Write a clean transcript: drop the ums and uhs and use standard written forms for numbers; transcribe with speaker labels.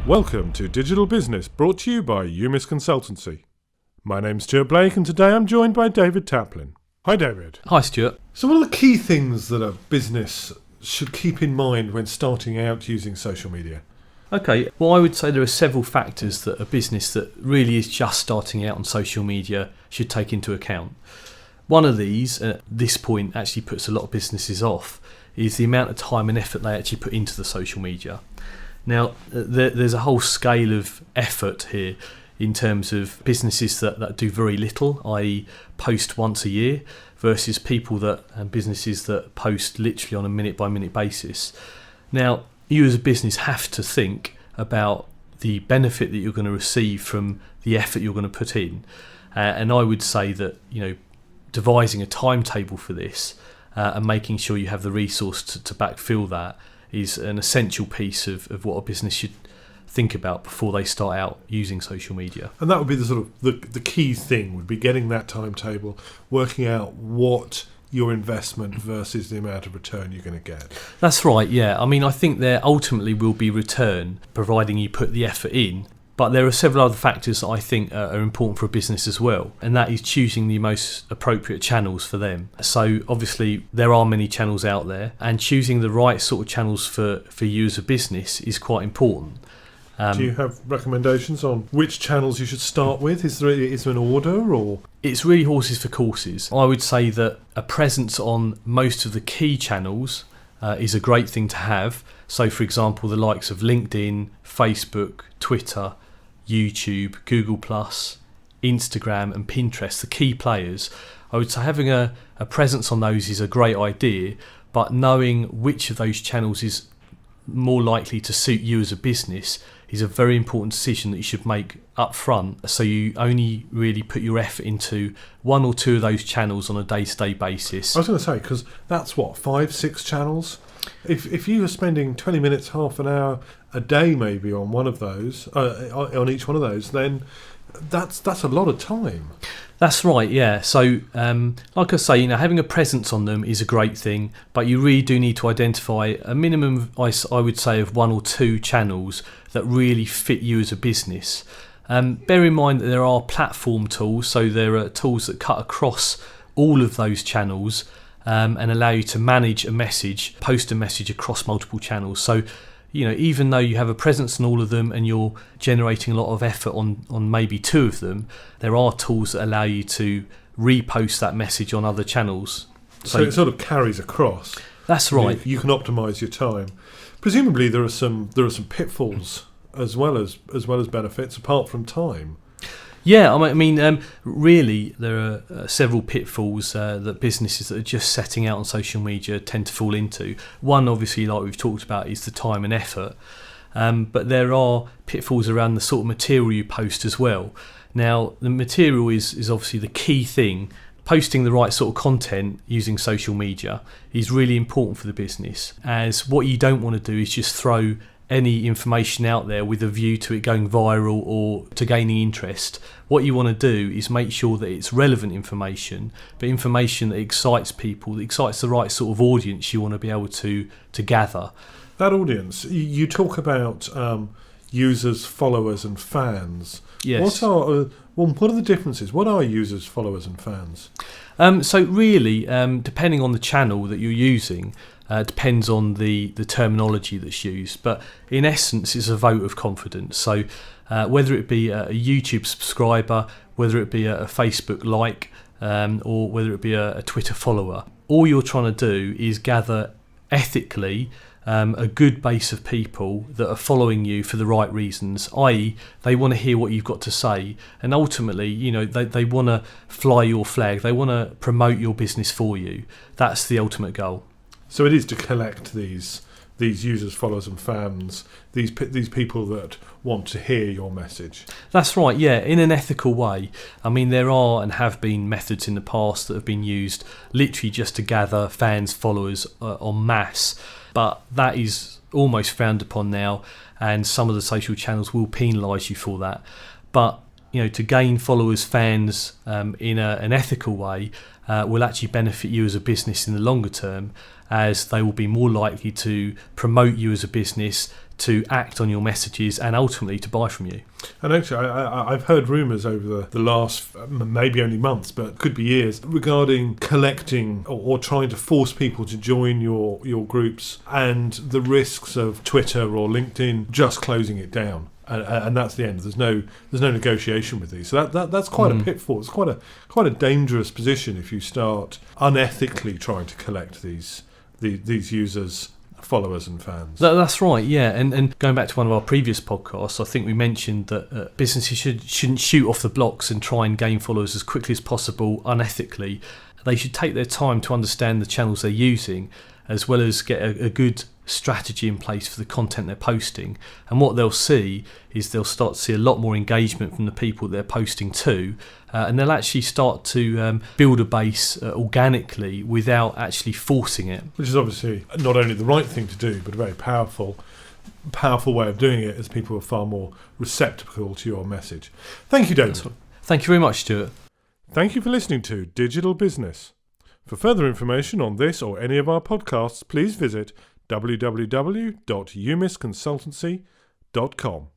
Speaker 1: Welcome to Digital Business, brought to you by UMIS Consultancy. My name's Stuart Blake, and today I'm joined by David Taplin. Hi, David.
Speaker 2: Hi, Stuart.
Speaker 1: So what are the key things that a business should keep in mind when starting out using social media?
Speaker 2: Okay, well, I would say there are several factors that a business that really is just starting out on social media should take into account. One of these, at this point, actually puts a lot of businesses off, is the amount of time and effort they actually put into the social media. Now, there's a whole scale of effort here in terms of businesses that do very little, i.e. post once a year, versus and businesses that post literally on a minute-by-minute basis. Now, you as a business have to think about the benefit that you're going to receive from the effort you're going to put in. And I would say that, devising a timetable for this and making sure you have the resource to backfill that is an essential piece of what a business should think about before they start out using social media.
Speaker 1: And that would be the sort of the key thing, would be getting that timetable, working out what your investment versus the amount of return you're going to get.
Speaker 2: That's right, yeah. I mean, I think there ultimately will be return, providing you put the effort in. But there are several other factors that I think are important for a business as well, and that is choosing the most appropriate channels for them. So obviously there are many channels out there, and choosing the right sort of channels for you as a business is quite important.
Speaker 1: Do you have recommendations on which channels you should start with? Is there an order, or?
Speaker 2: It's really horses for courses. I would say that a presence on most of the key channels is a great thing to have. So for example, the likes of LinkedIn, Facebook, Twitter, YouTube, Google+, Instagram and Pinterest, the key players. I would say having a presence on those is a great idea, but knowing which of those channels is more likely to suit you as a business is a very important decision that you should make up front, so you only really put your effort into one or two of those channels on a day-to-day basis.
Speaker 1: I was going to say, because that's 5-6 channels. If you are spending 20 minutes, half an hour a day maybe on one of those, on each one of those, then that's a lot of time.
Speaker 2: That's right, yeah. So, like I say, having a presence on them is a great thing, but you really do need to identify a minimum, I would say, of one or two channels that really fit you as a business. Bear in mind that there are platform tools, so there are tools that cut across all of those channels and allow you to manage a message, post a message across multiple channels. So, even though you have a presence on all of them and you're generating a lot of effort on maybe two of them, there are tools that allow you to repost that message on other channels.
Speaker 1: So it sort of carries across.
Speaker 2: That's right.
Speaker 1: You can optimise your time. Presumably there are some pitfalls as well as benefits apart from time.
Speaker 2: Yeah, I mean, really, there are several pitfalls that businesses that are just setting out on social media tend to fall into. One, obviously, like we've talked about, is the time and effort. But there are pitfalls around the sort of material you post as well. Now, the material is obviously the key thing. Posting the right sort of content using social media is really important for the business, as what you don't want to do is just throw any information out there with a view to it going viral or to gaining interest. What you want to do is make sure that it's relevant information, but information that excites people, that excites the right sort of audience you want to be able to gather.
Speaker 1: That audience, you talk about users, followers and fans.
Speaker 2: Yes.
Speaker 1: What are the differences? What are users, followers and fans?
Speaker 2: So really, depending on the channel that you're using, depends on the terminology that's used, but in essence it's a vote of confidence. So whether it be a YouTube subscriber, whether it be a Facebook like, or whether it be a Twitter follower, all you're trying to do is gather ethically a good base of people that are following you for the right reasons, i.e. they want to hear what you've got to say, and ultimately they want to fly your flag, they want to promote your business for you. That's the ultimate goal.
Speaker 1: So it is to collect these users, followers and fans, these people that want to hear your message.
Speaker 2: That's right, yeah, in an ethical way. I mean, there are and have been methods in the past that have been used literally just to gather fans, followers en masse, but that is almost frowned upon now, and some of the social channels will penalise you for that. But to gain followers, fans in an ethical way will actually benefit you as a business in the longer term, as they will be more likely to promote you as a business, to act on your messages, and ultimately to buy from you.
Speaker 1: And actually, I've heard rumours over the last maybe only months, but could be years, regarding collecting or trying to force people to join your groups, and the risks of Twitter or LinkedIn just closing it down. And that's the end. There's no negotiation with these. So that's quite a pitfall. It's quite a dangerous position if you start unethically trying to collect these users, followers and fans.
Speaker 2: That's right, yeah. And going back to one of our previous podcasts, I think we mentioned that businesses shouldn't shoot off the blocks and try and gain followers as quickly as possible unethically. They should take their time to understand the channels they're using, as well as get a good strategy in place for the content they're posting. And what they'll see is they'll start to see a lot more engagement from the people they're posting to, and they'll actually start to build a base organically without actually forcing it.
Speaker 1: Which is obviously not only the right thing to do, but a very powerful way of doing it, as people are far more receptacle to your message. Thank you, David.
Speaker 2: Thank you very much, Stuart.
Speaker 1: Thank you for listening to Digital Business. For further information on this or any of our podcasts, please visit www.umisconsultancy.com.